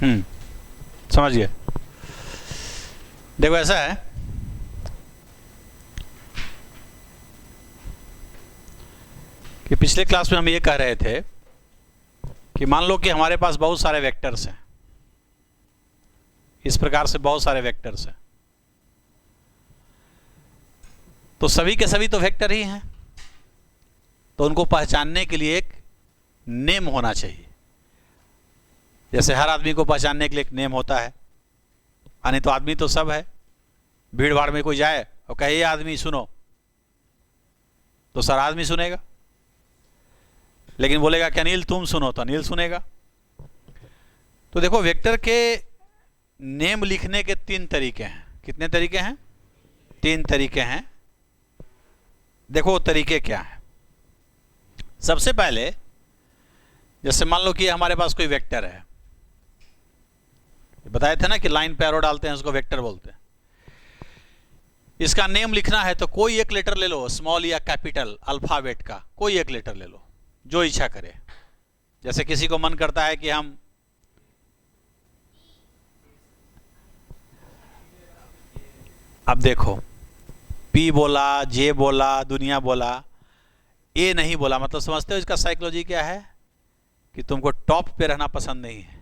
समझ गए। देखो ऐसा है कि पिछले क्लास में हम ये कह रहे थे कि मान लो कि हमारे पास बहुत सारे वेक्टर्स हैं, इस प्रकार से बहुत सारे वेक्टर्स हैं, तो सभी के सभी तो वेक्टर ही हैं, तो उनको पहचानने के लिए एक नेम होना चाहिए। जैसे हर आदमी को पहचानने के लिए एक नेम होता है, नहीं तो आदमी तो सब है। भीड़ भाड़ में कोई जाए और कहे ये आदमी सुनो, तो सर आदमी सुनेगा, लेकिन बोलेगा कि अनिल तुम सुनो, तो अनिल सुनेगा। तो देखो वेक्टर के नेम लिखने के 3 तरीके हैं। कितने तरीके हैं? 3 तरीके हैं। देखो वो तरीके क्या हैं। सबसे पहले जैसे मान लो कि हमारे पास कोई वेक्टर है, बताए थे ना कि लाइन पे एरो डालते हैं उसको वेक्टर बोलते हैं। इसका नेम लिखना है तो कोई एक लेटर ले लो, स्मॉल या कैपिटल अल्फाबेट का कोई एक लेटर ले लो, जो इच्छा करे। जैसे किसी को मन करता है कि हम अब देखो पी बोला, जे बोला, दुनिया बोला, ए नहीं बोला, मतलब समझते हो इसका साइकोलॉजी क्या है? कि तुमको टॉप पे रहना पसंद नहीं है।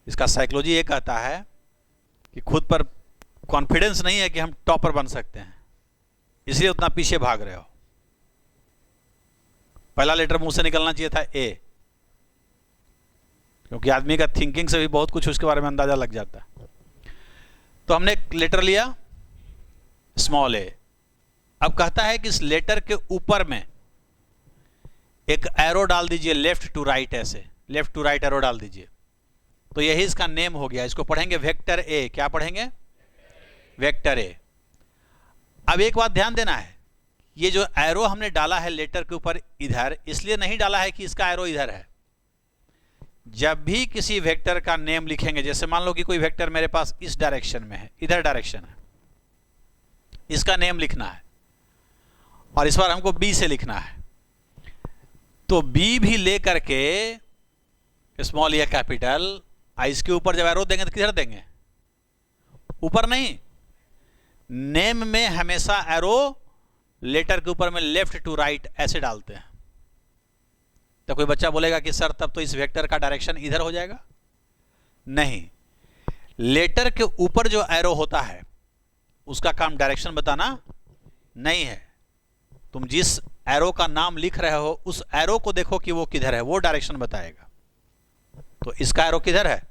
इसका साइकोलॉजी ये कहता है कि खुद पर कॉन्फिडेंस नहीं है कि हम टॉपर बन सकते हैं, इसलिए उतना पीछे भाग रहे हो। पहला लेटर मुंह से निकलना चाहिए था ए, क्योंकि आदमी का थिंकिंग से भी बहुत कुछ उसके बारे में अंदाजा लग जाता है। तो हमने एक लेटर लिया स्मॉल ए। अब कहता है कि इस लेटर के ऊपर में एक एरो डाल दीजिए लेफ्ट टू राइट, ऐसे लेफ्ट टू राइट एरो डाल दीजिए, तो यही इसका नेम हो गया। इसको पढ़ेंगे वेक्टर ए। क्या पढ़ेंगे? Vector A. अब एक बात ध्यान देना है, ये जो एरो हमने डाला है लेटर के ऊपर इधर, इसलिए नहीं डाला है कि इसका एरो इधर है। जब भी किसी वेक्टर का नेम लिखेंगे, जैसे मान लो कि कोई वेक्टर मेरे पास इस डायरेक्शन में है, इधर डायरेक्शन है, इसका नेम लिखना है और इस बार हमको बी से लिखना है, तो बी भी ले करके स्मॉल या कैपिटल, इसके ऊपर जब एरो देंगे तो किधर देंगे? ऊपर नहीं। नेम में हमेशा एरो लेटर के ऊपर में लेफ्ट टू राइट ऐसे डालते हैं। तो कोई बच्चा बोलेगा कि सर तब तो इस वेक्टर का डायरेक्शन इधर हो जाएगा। नहीं, लेटर के ऊपर जो एरो होता है उसका काम डायरेक्शन बताना नहीं है। तुम जिस एरो का नाम लिख रहे हो उस एरो को देखो कि वो किधर है, वो डायरेक्शन बताएगा। तो इसका एरो किधर है?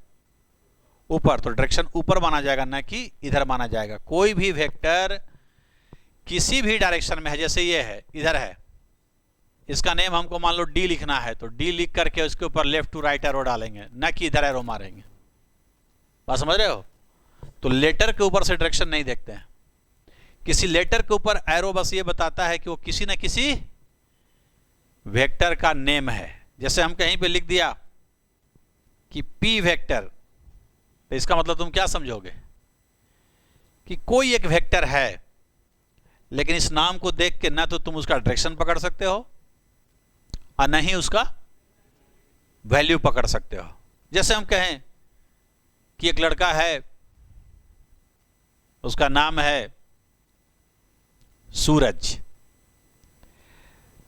ऊपर, तो डायरेक्शन ऊपर माना जाएगा, ना कि इधर माना जाएगा। कोई भी वेक्टर किसी भी डायरेक्शन में है, जैसे ये है इधर है, इसका नेम हमको मान लो डी लिखना है, तो डी लिख करके उसके ऊपर लेफ्ट टू राइट एरो डालेंगे, ना कि इधर एरो मारेंगे। बात समझ रहे हो? तो लेटर के ऊपर से डायरेक्शन नहीं देखते हैं। किसी लेटर के ऊपर एरो बस ये बताता है कि वो किसी न किसी वेक्टर का नेम है। जैसे हम कहीं पे लिख दिया कि पी वेक्टर, तो इसका मतलब तुम क्या समझोगे? कि कोई एक वेक्टर है, लेकिन इस नाम को देख के ना तो तुम उसका डायरेक्शन पकड़ सकते हो और न ही उसका वैल्यू पकड़ सकते हो। जैसे हम कहें कि एक लड़का है, उसका नाम है सूरज,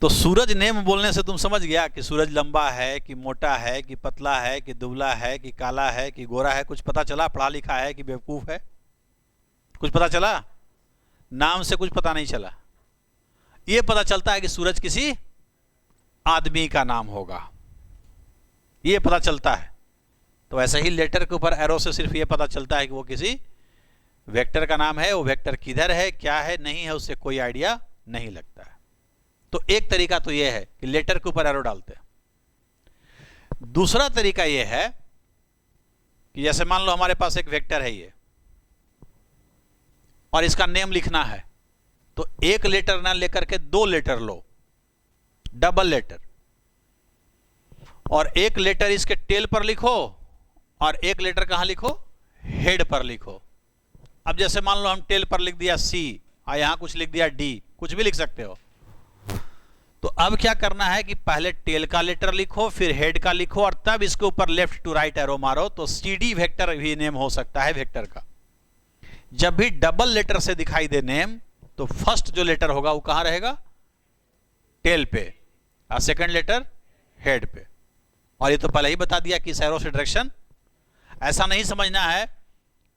तो सूरज नेम बोलने से तुम समझ गया कि सूरज लंबा है कि मोटा है कि पतला है कि दुबला है कि काला है कि गोरा है? कुछ पता चला? पढ़ा लिखा है कि बेवकूफ है? कुछ पता चला? नाम से कुछ पता नहीं चला। यह पता चलता है कि सूरज किसी आदमी का नाम होगा, यह पता चलता है। तो ऐसे ही लेटर के ऊपर एरो से सिर्फ यह पता चलता है कि वो किसी वेक्टर का नाम है। वो वेक्टर किधर है, क्या है, नहीं है, उससे कोई आइडिया नहीं लगता है। तो एक तरीका तो यह है कि लेटर के ऊपर एरो डालते हैं। दूसरा तरीका यह है कि जैसे मान लो हमारे पास एक वेक्टर है ये, और इसका नेम लिखना है, तो एक लेटर ना लेकर के 2 लेटर लो, डबल लेटर, और एक लेटर इसके टेल पर लिखो और एक लेटर कहां लिखो? हेड पर लिखो। अब जैसे मान लो हम टेल पर लिख दिया सी और यहां कुछ लिख दिया डी, कुछ भी लिख सकते हो। तो अब क्या करना है कि पहले टेल का लेटर लिखो, फिर हेड का लिखो, और तब इसके ऊपर लेफ्ट टू राइट एरो मारो, तो सीडी वेक्टर भी नेम हो सकता है वेक्टर का। जब भी डबल लेटर से दिखाई दे नेम, तो फर्स्ट जो लेटर होगा वो कहां रहेगा? टेल पे, और सेकंड लेटर हेड पे। और ये तो पहले ही बता दिया कि इस एरो से डायरेक्शन, ऐसा नहीं समझना है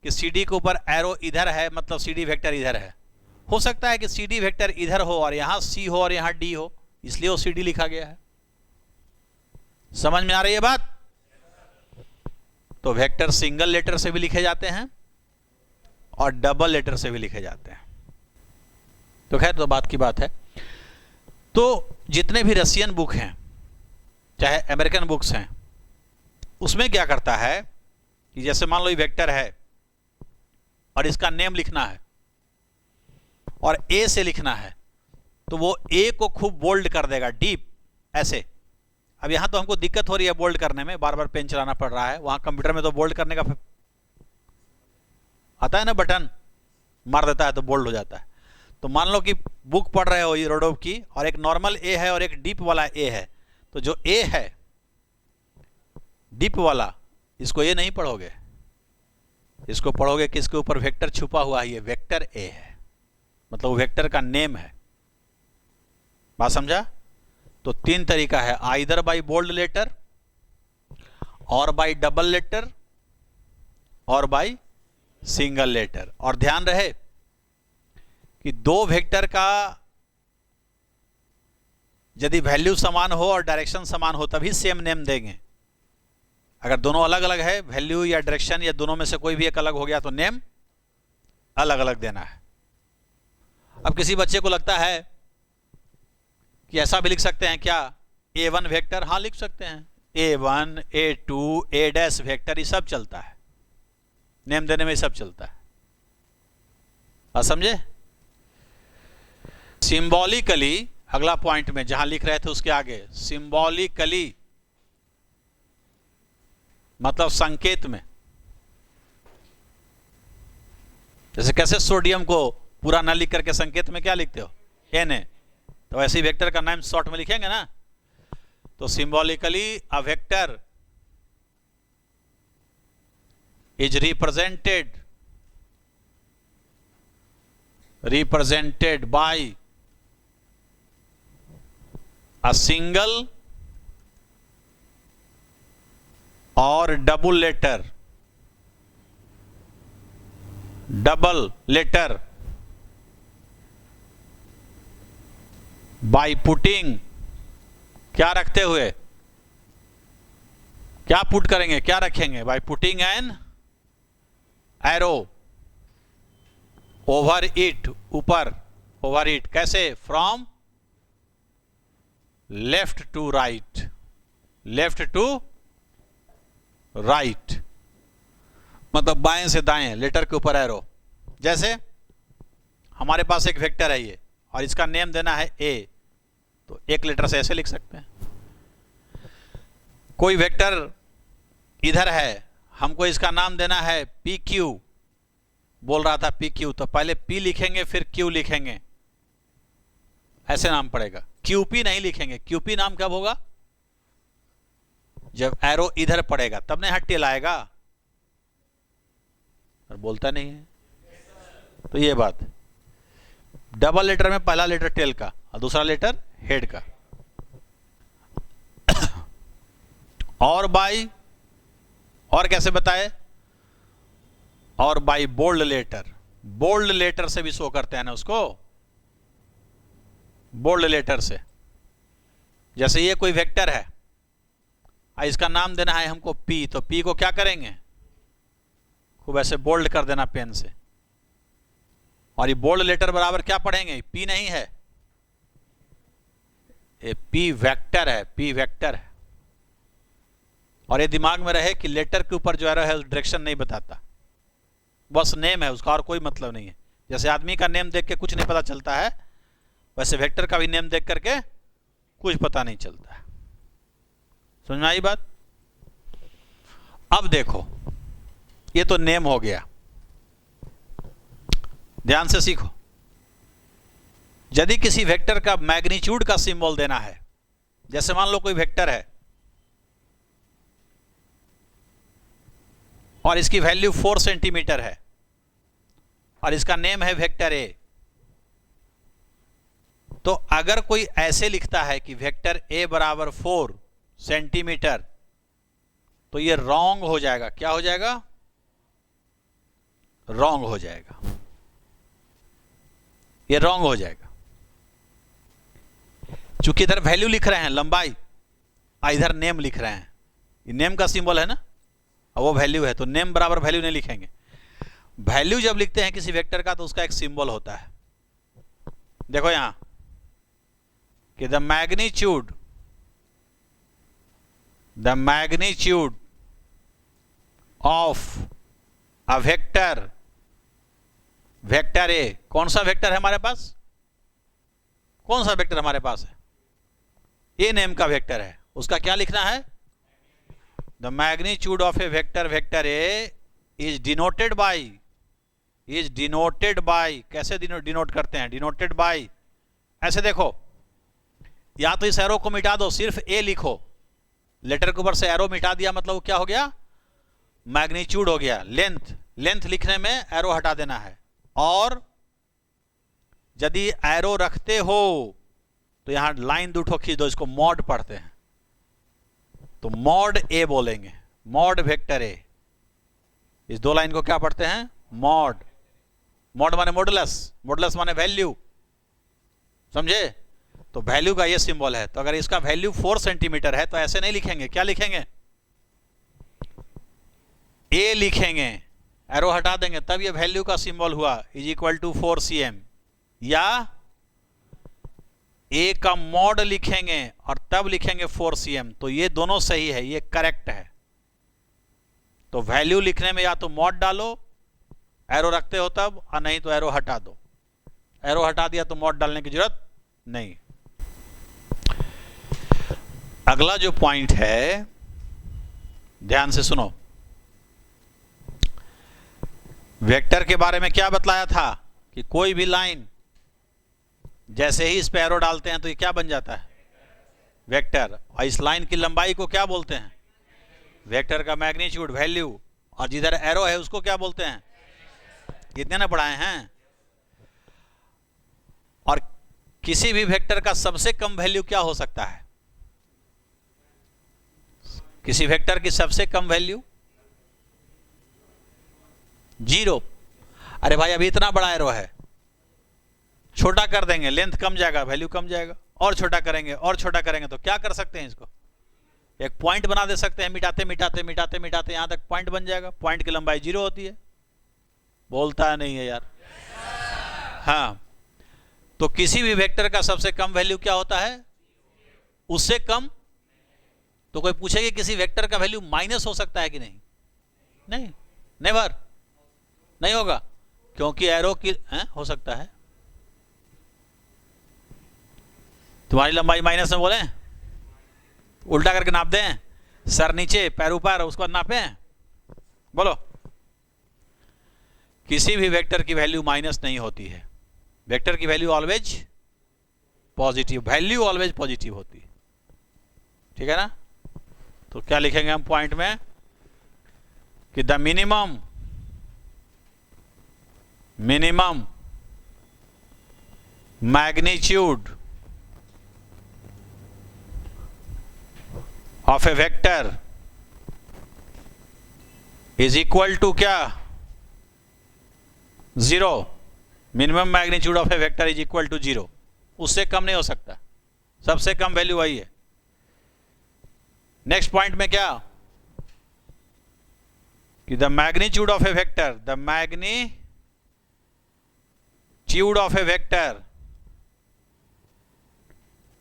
कि सीडी के ऊपर एरो इधर है मतलब सीडी वेक्टर इधर है। हो सकता है कि सीडी वेक्टर इधर हो और यहां सी हो और यहां डी हो, इसलिए वो सीडी लिखा गया है। समझ में आ रही है बात? तो वेक्टर सिंगल लेटर से भी लिखे जाते हैं और डबल लेटर से भी लिखे जाते हैं। तो खैर, तो बात की बात है। तो जितने भी रशियन बुक हैं चाहे अमेरिकन बुक्स हैं, उसमें क्या करता है कि जैसे मान लो ये वेक्टर है और इसका नेम लिखना है और ए से लिखना है, तो वो ए को खूब बोल्ड कर देगा, डीप ऐसे। अब यहां तो हमको दिक्कत हो रही है बोल्ड करने में, बार बार पेन चलाना पड़ रहा है। वहां कंप्यूटर में तो बोल्ड करने का आता है ना, बटन मार देता है तो बोल्ड हो जाता है। तो मान लो कि बुक पढ़ रहे हो ये रोडोव की, और एक नॉर्मल ए है और एक डीप वाला ए है, तो जो ए है डीप वाला, इसको ए नहीं पढ़ोगे, इसको पढ़ोगे कि इसके ऊपर वेक्टर छुपा हुआ है, ये वेक्टर ए है, मतलब वो वेक्टर का नेम है। बात समझा? तो तीन तरीका है, आइदर बाय बोल्ड लेटर, और बाय डबल लेटर, और बाय सिंगल लेटर। और ध्यान रहे कि दो वेक्टर का यदि वैल्यू समान हो और डायरेक्शन समान हो तभी सेम नेम देंगे। अगर दोनों अलग अलग है, वैल्यू या डायरेक्शन या दोनों में से कोई भी एक अलग हो गया, तो नेम अलग अलग देना है। अब किसी बच्चे को लगता है कि ऐसा भी लिख सकते हैं क्या, A1 वेक्टर? हाँ, लिख सकते हैं, A1, A2, A dash vector, ये सब चलता है, नेम देने में सब चलता है। आप समझे? सिंबॉलिकली, अगला पॉइंट में जहां लिख रहे थे उसके आगे, सिंबॉलिकली मतलब संकेत में। जैसे कैसे सोडियम को पूरा ना लिख करके संकेत में क्या लिखते हो, Na, तो ऐसे वेक्टर का नाम शॉर्ट में लिखेंगे ना। तो symbolically a vector is represented by a single or double letter by putting, क्या रखते हुए, क्या पुट करेंगे, क्या रखेंगे, by putting an arrow over it, ऊपर, over it, कैसे, from left to right, left to right मतलब बाएं से दाएं, लेटर के ऊपर एरो। जैसे हमारे पास एक वेक्टर है ये, और इसका नेम देना है ए, तो एक लेटर से ऐसे लिख सकते हैं। कोई वेक्टर इधर है, हमको इसका नाम देना है पी क्यू, बोल रहा था पी क्यू, तो पहले पी लिखेंगे फिर क्यू लिखेंगे, ऐसे नाम पड़ेगा। क्यूपी नहीं लिखेंगे, क्यूपी नाम कब होगा, जब एरो इधर पड़ेगा, तब ना यहां टेल आएगा, और बोलता नहीं है। तो ये बात, डबल लेटर में पहला लेटर टेल का और दूसरा लेटर हेड का। और बाई, और कैसे बताए, और by bold letter, bold letter से भी शो करते हैं ना उसको, बोल्ड लेटर से। जैसे ये कोई वेक्टर है, इसका नाम देना है हमको पी, तो पी को क्या करेंगे, खूब ऐसे बोल्ड कर देना पेन से। और ये बोल्ड लेटर बराबर क्या पढ़ेंगे, पी नहीं है, ये पी वेक्टर है, पी वेक्टर है। और ये दिमाग में रहे कि लेटर के ऊपर जो एरो है डायरेक्शन नहीं बताता, बस नेम है उसका और कोई मतलब नहीं है। जैसे आदमी का नेम देख के कुछ नहीं पता चलता है, वैसे वेक्टर का भी नेम देख करके कुछ पता नहीं चलता है। समझ में आई बात? अब देखो, ये तो नेम हो गया, ध्यान से सीखो। यदि किसी वेक्टर का मैग्नीट्यूड का सिंबल देना है, जैसे मान लो कोई वेक्टर है और इसकी वैल्यू 4 सेंटीमीटर है और इसका नेम है वेक्टर ए, तो अगर कोई ऐसे लिखता है कि वेक्टर ए बराबर 4 सेंटीमीटर, तो ये रॉन्ग हो जाएगा। क्या हो जाएगा? रॉन्ग हो जाएगा, ये रॉन्ग हो जाएगा। चूंकि इधर वैल्यू लिख रहे हैं लंबाई, इधर नेम लिख रहे हैं, ये नेम का सिंबल है ना, और वो वैल्यू है, तो नेम बराबर वैल्यू नहीं लिखेंगे। वैल्यू जब लिखते हैं किसी वेक्टर का तो उसका एक सिंबल होता है। देखो यहां कि the magnitude of a vector A, कौन सा वेक्टर है हमारे पास? कौन सा वेक्टर हमारे पास है? ए नेम का वेक्टर है, उसका क्या लिखना है? The magnitude of a vector A is denoted by, कैसे डिनोट करते हैं? डिनोटेड बाई, ऐसे देखो, या तो इस एरो को मिटा दो, सिर्फ ए लिखो, लेटर के ऊपर से एरो मिटा दिया, मतलब क्या हो गया? मैग्नीट्यूड हो गया। लेंथ लिखने में एरो हटा देना है, और यदि एरो रखते हो तो यहां लाइन दो ठो खींच दो, इसको मॉड पढ़ते हैं, तो मॉड ए बोलेंगे, मॉड वेक्टर ए। इस दो लाइन को क्या पढ़ते हैं? मॉड। मॉड माने मॉडुलस माने वैल्यू, समझे? तो वैल्यू का ये सिंबल है। तो अगर इसका वैल्यू 4 सेंटीमीटर है तो ऐसे नहीं लिखेंगे, क्या लिखेंगे? ए लिखेंगे, एरो हटा देंगे, तब ये वैल्यू का सिंबल हुआ, इज इक्वल टू 4 cm। या ए का मॉड लिखेंगे और तब लिखेंगे 4 cm, तो ये दोनों सही है, ये करेक्ट है। तो वैल्यू लिखने में या तो मॉड डालो, एरो रखते हो तब, और नहीं तो एरो हटा दो। एरो हटा दिया तो मॉड डालने की जरूरत नहीं। अगला जो पॉइंट है, ध्यान से सुनो। वेक्टर के बारे में क्या बतलाया था कि कोई भी लाइन जैसे ही इस पे एरो डालते हैं तो ये क्या बन जाता है? वेक्टर। और इस लाइन की लंबाई को क्या बोलते हैं? वेक्टर का मैग्नीट्यूड, वैल्यू। और जिधर एरो है उसको क्या बोलते हैं? इतने ना पढ़ाए हैं। और किसी भी वेक्टर का सबसे कम वैल्यू क्या हो सकता है? किसी वेक्टर की सबसे कम वैल्यू 0। अरे भाई अभी इतना बड़ा एरो है, छोटा कर देंगे, लेंथ कम जाएगा, वैल्यू कम जाएगा, और छोटा करेंगे और छोटा करेंगे, तो क्या कर सकते हैं? इसको एक पॉइंट बना दे सकते हैं, मिटाते मिटाते मिटाते मिटाते यहां तक पॉइंट बन जाएगा। पॉइंट की लंबाई 0 होती है। बोलता नहीं है यार। हाँ, तो किसी भी वेक्टर का सबसे कम वैल्यू क्या होता है? उससे कम। तो कोई पूछेगा किसी वेक्टर का वैल्यू माइनस हो सकता है कि नहीं? नहीं, नेवर, नहीं होगा, क्योंकि एरो की हो सकता है। तुम्हारी लंबाई माइनस में बोले, उल्टा करके नाप दें, सर नीचे पैर ऊपर, उसके बाद नापें। बोलो, किसी भी वेक्टर की वैल्यू माइनस नहीं होती है। वेक्टर की value always positive, value always positive होती है। ठीक है ना? तो क्या लिखेंगे हम पॉइंट में कि the minimum magnitude of a vector is equal to क्या? 0। Minimum magnitude of a vector is equal to 0। उससे कम नहीं हो सकता, सबसे कम वैल्यू वही है। नेक्स्ट पॉइंट में क्या कि the magnitude of a vector, the magnitude of a vector,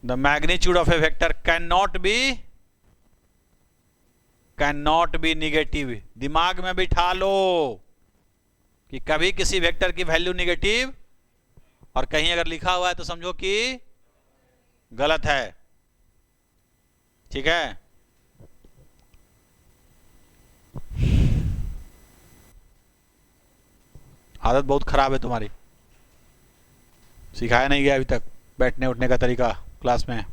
the magnitude of a vector can not be negative. दिमाग में बिठा लो कि कभी किसी वेक्टर की वैल्यू निगेटिव, और कहीं अगर लिखा हुआ है तो समझो कि गलत है। ठीक है? आदत बहुत खराब है तुम्हारी, सिखाया नहीं गया अभी तक बैठने उठने का तरीका क्लास में।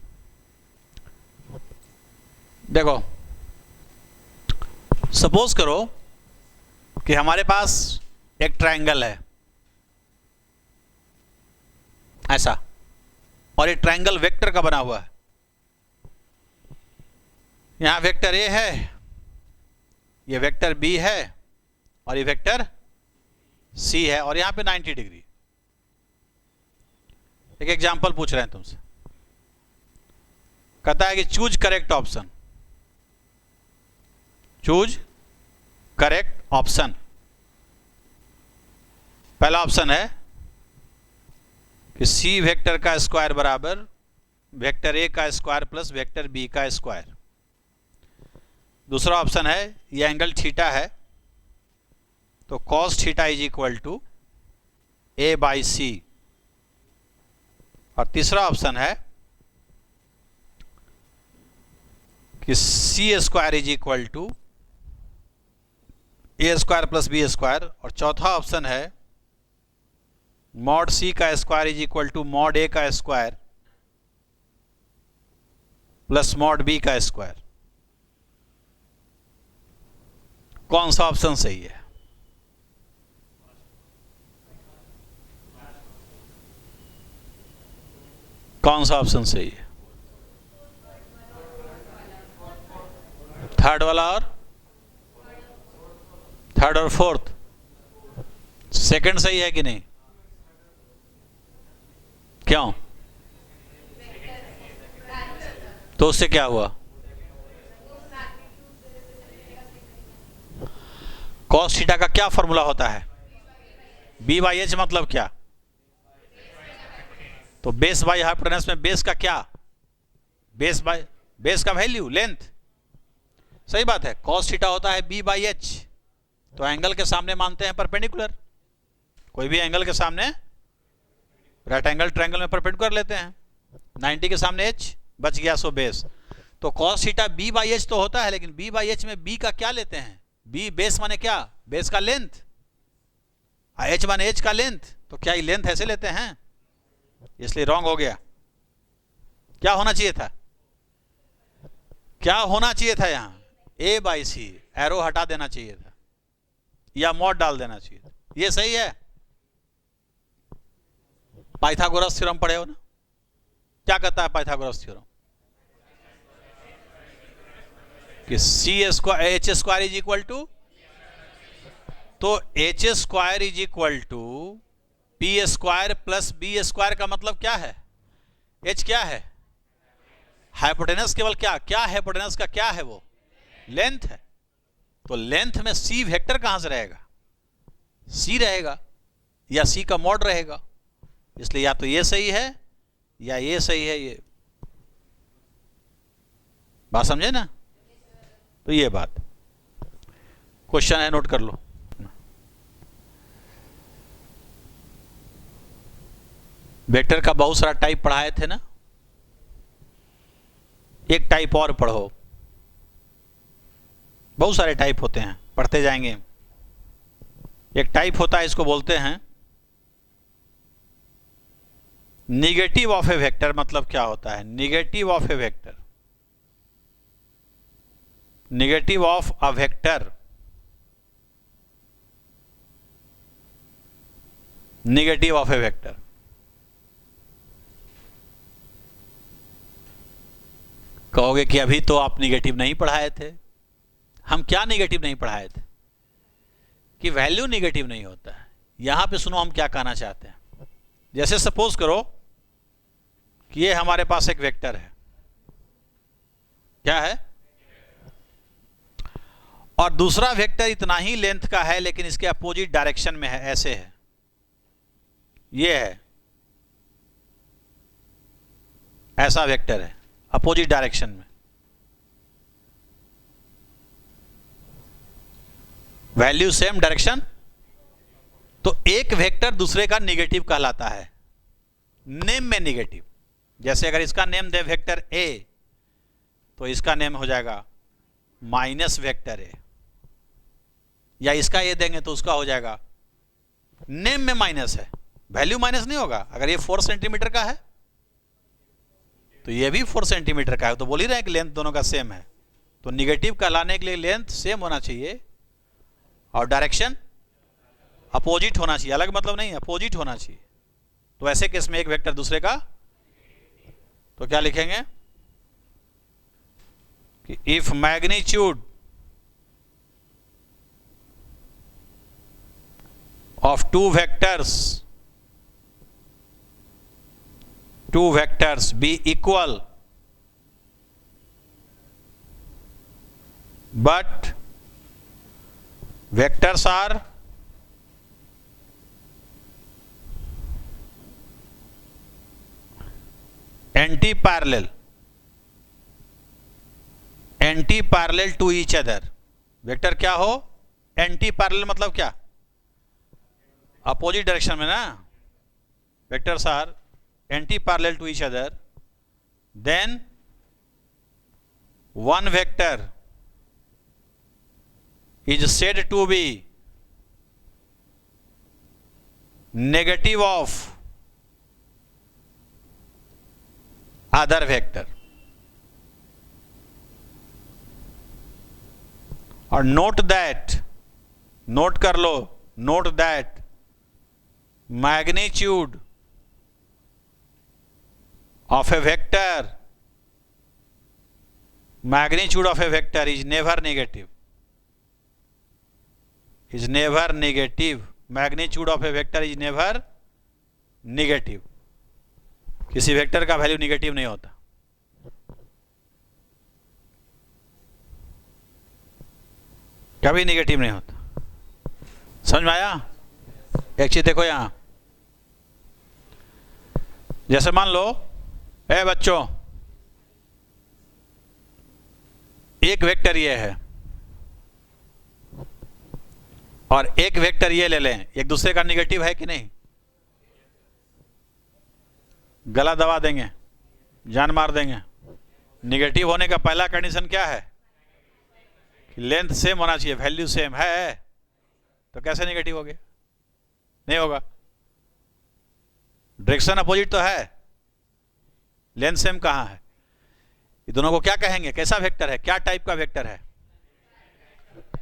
देखो, सपोज करो कि हमारे पास एक ट्रायंगल है ऐसा, और ये ट्रायंगल वेक्टर का बना हुआ है। यहां वेक्टर ए है, ये वेक्टर बी है, और ये वेक्टर सी है, और यहां पे 90 डिग्री। एक एग्जांपल पूछ रहे हैं तुमसे, कहता है कि choose correct option, choose correct option. पहला ऑप्शन है कि सी वेक्टर का स्क्वायर बराबर वेक्टर ए का स्क्वायर प्लस वेक्टर बी का स्क्वायर। दूसरा ऑप्शन है ये एंगल थीटा है, तो cos theta is equal to A by C. और तीसरा ऑप्शन है कि C square is equal to A square plus B square. और चौथा ऑप्शन है मॉड सी का square is equal to mod ए का स्क्वायर प्लस मॉड बी का स्क्वायर। कौन सा ऑप्शन सही है? कौन सा ऑप्शन सही है? थर्ड वाला और थर्ड और फोर्थ। सेकंड सही है कि नहीं? क्यों? तो उससे क्या हुआ? कॉस थीटा का क्या फॉर्मूला होता है? बी बाई एच मतलब क्या? तो बेस बाई हाइपोटेनस में बेस का क्या? बेस का वैल्यू, लेंथ। सही बात है, कॉस थीटा होता है बी बाई एच। तो एंगल के सामने मानते हैं परपेंडिकुलर, कोई भी एंगल के सामने राइट एंगल ट्रायंगल में परपेंडिकुलर लेते हैं। 90 के सामने एच बच गया, सो बेस। तो cos theta B by H तो होता है, लेकिन बी बाई एच में बी का क्या लेते हैं? बी बेस माने क्या? बेस का लेंथ। एच माने एच का लेंथ, तो क्या ये लेंथ ऐसे लेते हैं? इसलिए रॉन्ग हो गया। क्या होना चाहिए था? क्या होना चाहिए था? यहां ए बाई सी, एरो हटा देना चाहिए था या मॉड डाल देना चाहिए था। ये सही है? पाइथागोरस थ्योरम पढ़े हो ना? क्या कहता है पाइथागोरस थ्योरम? कि C square H square is equal to, तो H square is equal to P square plus B square का मतलब क्या है? एच क्या है? हाइपोटेनस। केवल क्या क्या हाइपोटेनस का क्या है? वो लेंथ है। तो लेंथ में सी वेक्टर कहां से रहेगा? सी रहेगा या सी का मॉड रहेगा। इसलिए या तो ये सही है या ये सही है। ये बात समझे ना? तो ये बात क्वेश्चन है, नोट कर लो। वेक्टर का बहुत सारा टाइप पढ़ाए थे ना, एक टाइप और पढ़ो। बहुत सारे टाइप होते हैं, पढ़ते जाएंगे। एक टाइप होता है, इसको बोलते हैं निगेटिव ऑफ ए वेक्टर। मतलब क्या होता है negative of a vector? Negative of a vector, negative of a vector. कहोगे कि अभी तो आप निगेटिव नहीं पढ़ाए थे। हम क्या निगेटिव नहीं पढ़ाए थे? कि वैल्यू निगेटिव नहीं होता है। यहां पे सुनो हम क्या कहना चाहते हैं। जैसे सपोज करो कि ये हमारे पास एक वेक्टर है, क्या है, और दूसरा वेक्टर इतना ही लेंथ का है लेकिन इसके अपोजिट डायरेक्शन में है, ऐसे है, ये है, ऐसा वेक्टर है अपोजिट डायरेक्शन में। Value same, direction. तो एक वेक्टर दूसरे का निगेटिव कहलाता है, नेम में निगेटिव। जैसे अगर इसका नेम दे वेक्टर ए, तो इसका नेम हो जाएगा माइनस वेक्टर ए, या इसका ए देंगे तो उसका हो जाएगा, नेम में माइनस है, वैल्यू माइनस नहीं होगा। अगर ये 4 सेंटीमीटर का है तो ये भी 4 सेंटीमीटर का है, तो बोल ही रहे हैं कि लेंथ दोनों का सेम है। तो निगेटिव कहलाने के लिए लेंथ सेम होना चाहिए और डायरेक्शन अपोजिट होना चाहिए। अलग मतलब नहीं, अपोजिट होना चाहिए। तो ऐसे केस में एक वेक्टर दूसरे का, तो क्या लिखेंगे कि if magnitude of two vectors be equal but vectors are anti-parallel to each other। Vector क्या हो, एंटी पैरेलल मतलब क्या, अपोजिट डायरेक्शन में ना। Vectors are anti parallel to each other, then one vector is said to be negative of other vector. और note that, note कर लो, note that magnitude of a vector is never negative, magnitude of a vector is never negative। किसी vector का value negative नहीं होता। कभी negative नहीं होता। समझ में आया? एक चीज देखो यहां, जैसे मान लो ए बच्चों, एक वेक्टर ये है और एक वेक्टर ये ले लें, एक दूसरे का निगेटिव है कि नहीं? गला दबा देंगे, जान मार देंगे। निगेटिव होने का पहला कंडीशन क्या है कि लेंथ सेम होना चाहिए, वैल्यू सेम है। तो कैसे निगेटिव हो गया? नहीं होगा। डायरेक्शन अपोजिट तो है, लेंथ सेम कहां है? ये दोनों को क्या कहेंगे, कैसा वेक्टर है, क्या टाइप का वेक्टर है?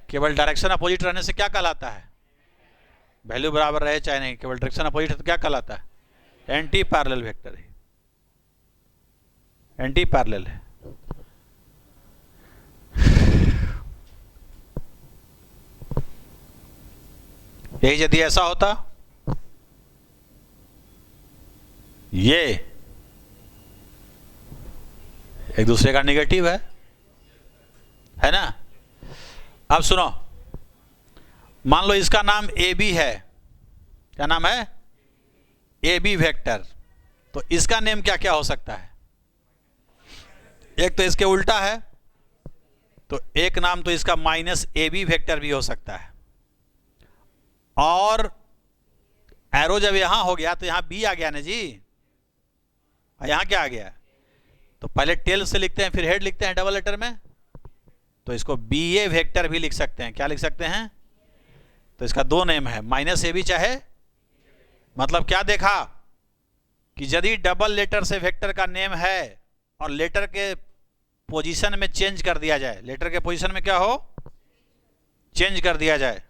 केवल डायरेक्शन अपोजिट रहने से क्या कहलाता है? वैल्यू बराबर रहे चाहे नहीं, केवल डायरेक्शन अपोजिट है तो क्या कहलाता है? एंटी पैरेलल वेक्टर है, एंटी पैरेलल है। यही यदि ऐसा होता, ये एक दूसरे का निगेटिव है ना। अब सुनो, मान लो इसका नाम ए बी है, क्या नाम है? A B vector. तो इसका नेम क्या क्या हो सकता है? एक तो इसके उल्टा है, तो एक नाम तो इसका माइनस ए बी वेक्टर भी हो सकता है। और एरो जब यहां हो गया तो यहां बी आ गया ना जी, यहां क्या आ गया? तो पहले टेल से लिखते हैं फिर हेड लिखते हैं डबल लेटर में, तो इसको बी ए वेक्टर भी लिख सकते हैं। क्या लिख सकते हैं? तो इसका दो नेम है, माइनस ए बी चाहे, मतलब क्या देखा कि यदि डबल लेटर से वेक्टर का नेम है और लेटर के पोजीशन में चेंज कर दिया जाए, लेटर के पोजीशन में क्या हो, चेंज कर दिया जाए,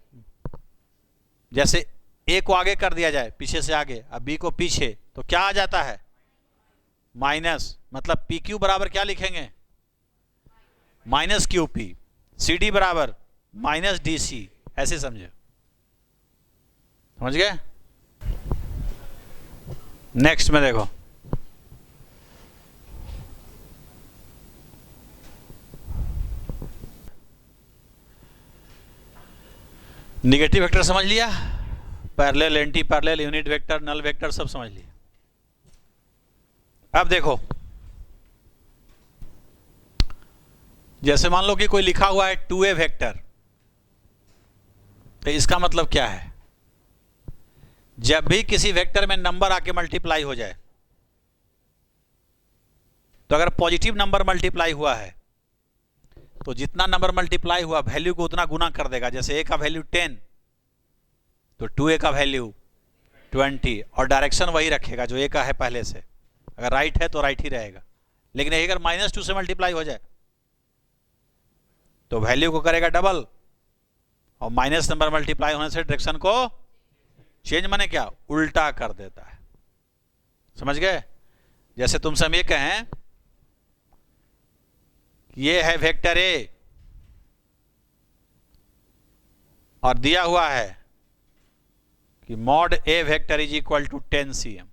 जैसे ए को आगे कर दिया जाए पीछे से आगे, अब बी को पीछे, तो क्या आ जाता है? माइनस। मतलब पी क्यू बराबर क्या लिखेंगे? Minus Q P. C D बराबर माइनस डी सी। ऐसे समझे, समझ गए? नेक्स्ट में देखो, निगेटिव वेक्टर समझ लिया, parallel, anti parallel, unit vector, null vector सब समझ लिया। अब देखो, जैसे मान लो कि कोई लिखा हुआ है 2a वेक्टर, तो इसका मतलब क्या है? जब भी किसी वेक्टर में नंबर आके मल्टीप्लाई हो जाए, तो अगर पॉजिटिव नंबर मल्टीप्लाई हुआ है तो जितना नंबर मल्टीप्लाई हुआ वैल्यू को उतना गुना कर देगा। जैसे a का वैल्यू 10 तो 2a का वैल्यू 20, और डायरेक्शन वही रखेगा जो ए का है पहले से। अगर राइट है तो राइट ही रहेगा, लेकिन अगर -2 से मल्टीप्लाई हो जाए तो वैल्यू को करेगा डबल, और माइनस नंबर मल्टीप्लाई होने से डायरेक्शन को चेंज माने क्या, उल्टा कर देता है। समझ गए? जैसे तुमसे हम ये कहें ये है वेक्टर ए और दिया हुआ है कि mod A vector is equal to 10 cm,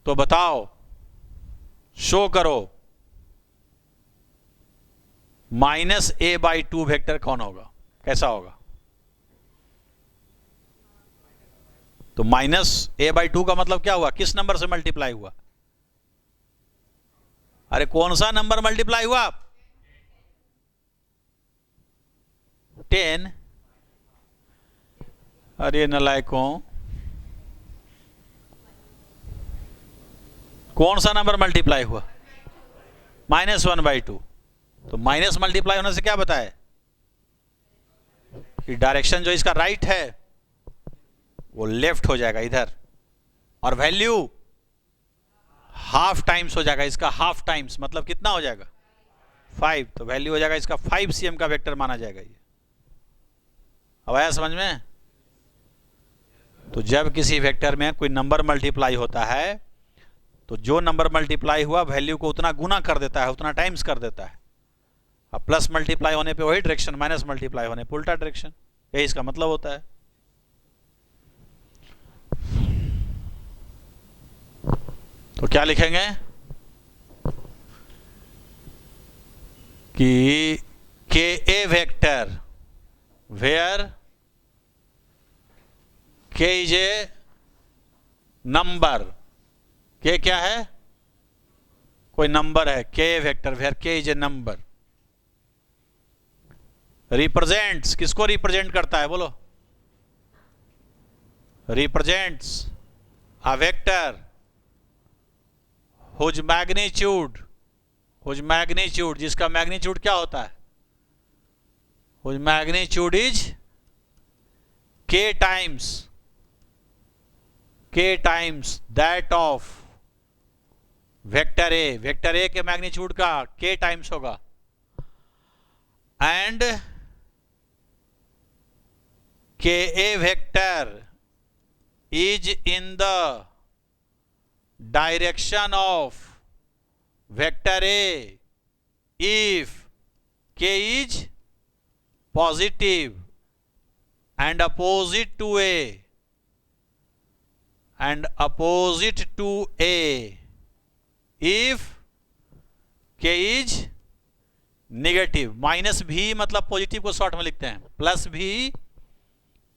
तो बताओ, शो करो -a/2 वेक्टर कौन होगा, कैसा होगा? तो -a/2 का मतलब क्या हुआ, किस नंबर से मल्टीप्लाई हुआ? अरे कौन सा नंबर मल्टीप्लाई हुआ? 10। अरे नलायकों, कौन सा नंबर मल्टीप्लाई हुआ? -1/2। तो माइनस मल्टीप्लाई होने से क्या बताए कि डायरेक्शन जो इसका राइट है वो लेफ्ट हो जाएगा इधर, और वैल्यू हाफ टाइम्स हो जाएगा इसका, हाफ टाइम्स मतलब कितना हो जाएगा, 5। तो वैल्यू हो जाएगा इसका 5 cm का वेक्टर माना जाएगा ये। अब आया समझ में? तो जब किसी वेक्टर में कोई नंबर मल्टीप्लाई होता है तो जो नंबर मल्टीप्लाई हुआ वैल्यू को उतना गुना कर देता है, उतना टाइम्स कर देता है। अब प्लस मल्टीप्लाई होने पे वही डायरेक्शन, माइनस मल्टीप्लाई होने पे उल्टा डायरेक्शन, यही इसका मतलब होता है। तो क्या लिखेंगे कि K A vector where K is a number, K क्या है, कोई नंबर है, K A vector where K is a number represents, किसको रिप्रेजेंट करता है बोलो, represents a vector whose magnitude, whose magnitude, जिसका मैग्नीट्यूड क्या होता है, whose magnitude is k times that of vector A, vector A के मैग्नीट्यूड का k टाइम्स होगा, and K A vector is in the direction of vector A if k is positive and opposite to A, and opposite to A if k is negative. Minus भी मतलब positive को short में लिखते हैं, plus भी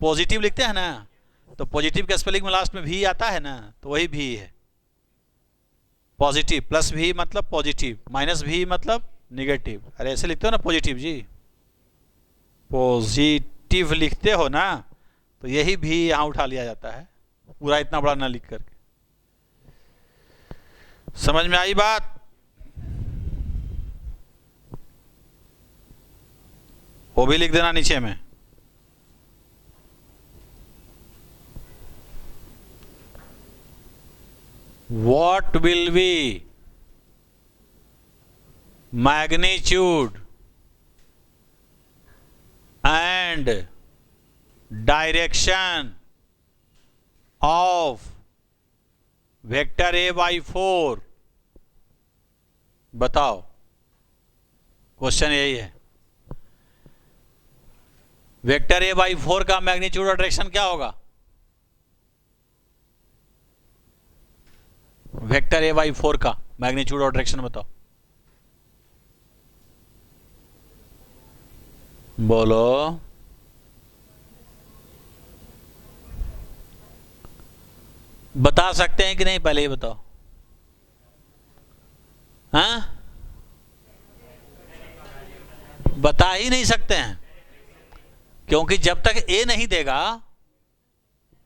positive लिखते हैं ना, तो पॉजिटिव के स्पेलिंग में लास्ट में भी आता है ना, तो वही भी है पॉजिटिव। प्लस भी मतलब पॉजिटिव, माइनस भी मतलब नेगेटिव। अरे ऐसे लिखते हो ना पॉजिटिव जी, पॉजिटिव लिखते हो ना, तो यही भी यहां उठा लिया जाता है, पूरा इतना बड़ा ना लिख करके। समझ में आई बात? वो भी लिख देना नीचे में। What will be magnitude and direction of vector A/4? बताओ, क्वेश्चन यही है। वेक्टर A/4 का मैग्नीट्यूड और डायरेक्शन क्या होगा? वेक्टर A/4 का मैग्नीट्यूड और डायरेक्शन बताओ, बोलो। बता सकते हैं कि नहीं, पहले ही बताओ। हाँ, बता ही नहीं सकते हैं, क्योंकि जब तक ए नहीं देगा,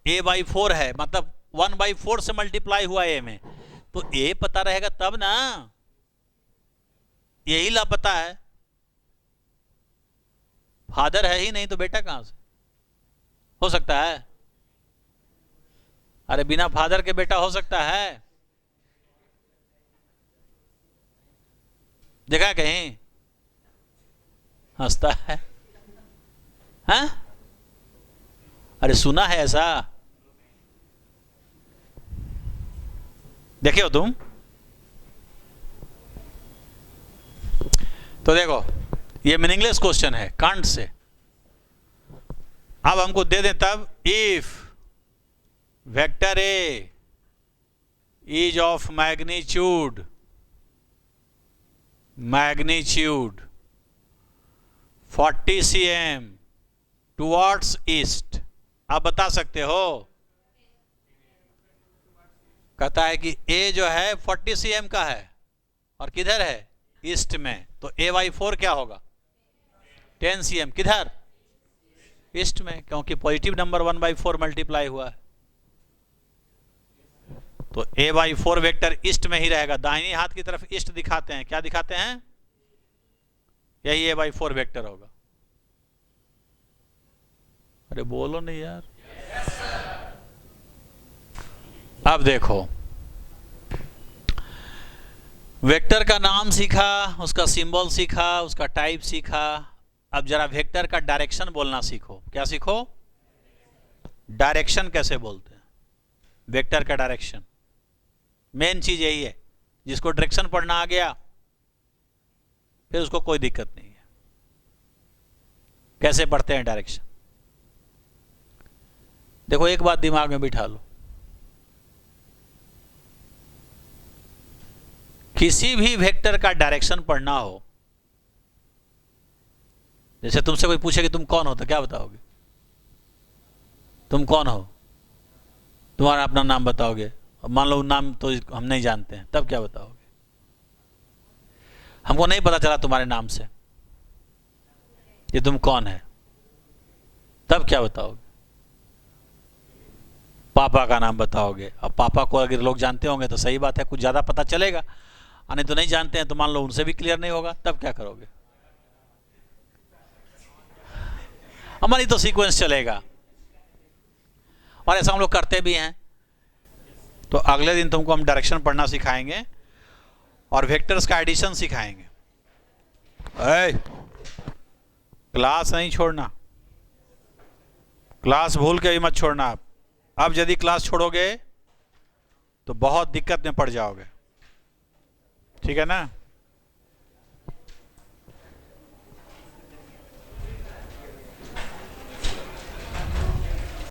A/4 है मतलब 1/4 से मल्टीप्लाई हुआ ए में, तो ए पता रहेगा तब ना, यही लापता है। फादर है ही नहीं तो बेटा कहां से हो सकता है? अरे बिना फादर के बेटा हो सकता है? देखा कहीं? हंसता है। हाँ? अरे सुना है ऐसा? देखे हो तुम? तो देखो, ये मीनिंगलेस क्वेश्चन है कांट से। अब हमको दे दें तब, if vector A is of magnitude 40 cm towards east, आप बता सकते हो? कहता है कि ए जो है 40 cm का है और किधर है? ईस्ट में। तो A/4 क्या होगा? 10 cm। किधर? ईस्ट में, क्योंकि पॉजिटिव नंबर 1/4 मल्टीप्लाई हुआ है। तो A/4 वेक्टर ईस्ट में ही रहेगा। दाहिनी हाथ की तरफ ईस्ट दिखाते हैं, क्या दिखाते हैं? यही A/4 वेक्टर होगा। अरे बोलो नहीं यार। अब देखो, वेक्टर का नाम सीखा, उसका सिंबल सीखा, उसका टाइप सीखा। अब जरा वेक्टर का डायरेक्शन बोलना सीखो। क्या सीखो? डायरेक्शन कैसे बोलते हैं, वेक्टर का डायरेक्शन। मेन चीज यही है, जिसको डायरेक्शन पढ़ना आ गया फिर उसको कोई दिक्कत नहीं है। कैसे पढ़ते हैं डायरेक्शन? देखो, एक बात दिमाग में बिठा लो, किसी भी वेक्टर का डायरेक्शन पढ़ना हो, जैसे तुमसे कोई पूछे कि तुम कौन हो, तो क्या बताओगे? तुम कौन हो? तुम्हारा अपना नाम बताओगे। मान लो नाम तो हम नहीं जानते हैं, तब क्या बताओगे? हमको नहीं पता चला तुम्हारे नाम से कि तुम कौन है, तब क्या बताओगे? पापा का नाम बताओगे। अब पापा को अगर लोग जानते होंगे तो सही बात है, कुछ ज्यादा पता चलेगा, और नहीं तो नहीं जानते हैं तो मान लो उनसे भी क्लियर नहीं होगा, तब क्या करोगे? हमारी तो सीक्वेंस चलेगा, और ऐसा हम लोग करते भी हैं। तो अगले दिन तुमको हम डायरेक्शन पढ़ना सिखाएंगे और वेक्टर्स का एडिशन सिखाएंगे। क्लास नहीं छोड़ना, क्लास भूल के भी मत छोड़ना। आप अब यदि क्लास छोड़ोगे तो बहुत दिक्कत में पड़ जाओगे, ठीक है ना?